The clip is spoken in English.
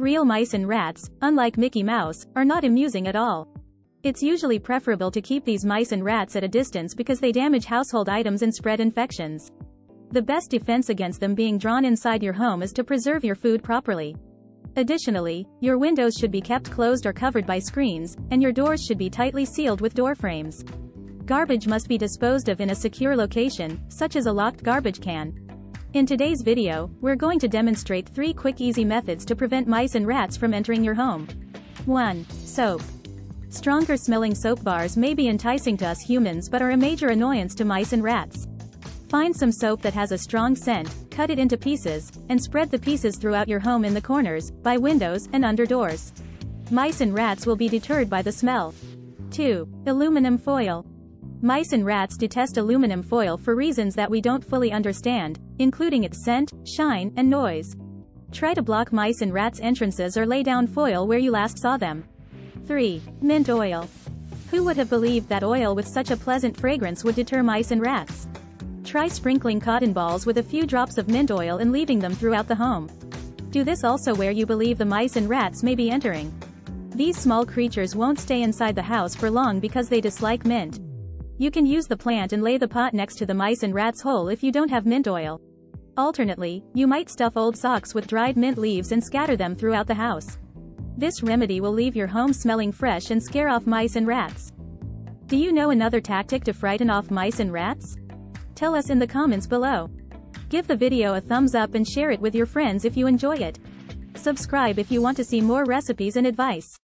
Real mice and rats, unlike Mickey Mouse, are not amusing at all. It's usually preferable to keep these mice and rats at a distance because they damage household items and spread infections. The best defense against them being drawn inside your home is to preserve your food properly. Additionally, your windows should be kept closed or covered by screens, and your doors should be tightly sealed with door frames. Garbage must be disposed of in a secure location, such as a locked garbage can. In today's video, we're going to demonstrate 3 quick easy methods to prevent mice and rats from entering your home. 1. Soap. Stronger smelling soap bars may be enticing to us humans but are a major annoyance to mice and rats. Find some soap that has a strong scent, cut it into pieces, and spread the pieces throughout your home in the corners, by windows, and under doors. Mice and rats will be deterred by the smell. 2. Aluminum foil. Mice and rats detest aluminum foil for reasons that we don't fully understand, including its scent, shine, and noise. Try to block mice and rats' entrances or lay down foil where you last saw them. 3. Mint oil. Who would have believed that oil with such a pleasant fragrance would deter mice and rats? Try sprinkling cotton balls with a few drops of mint oil and leaving them throughout the home. Do this also where you believe the mice and rats may be entering. These small creatures won't stay inside the house for long because they dislike mint. You can use the plant and lay the pot next to the mice and rats hole if you don't have mint oil. Alternately, you might stuff old socks with dried mint leaves and scatter them throughout the house. This remedy will leave your home smelling fresh and scare off mice and rats. Do you know another tactic to frighten off mice and rats? Tell us in the comments below. Give the video a thumbs up and share it with your friends if you enjoy it. Subscribe if you want to see more recipes and advice.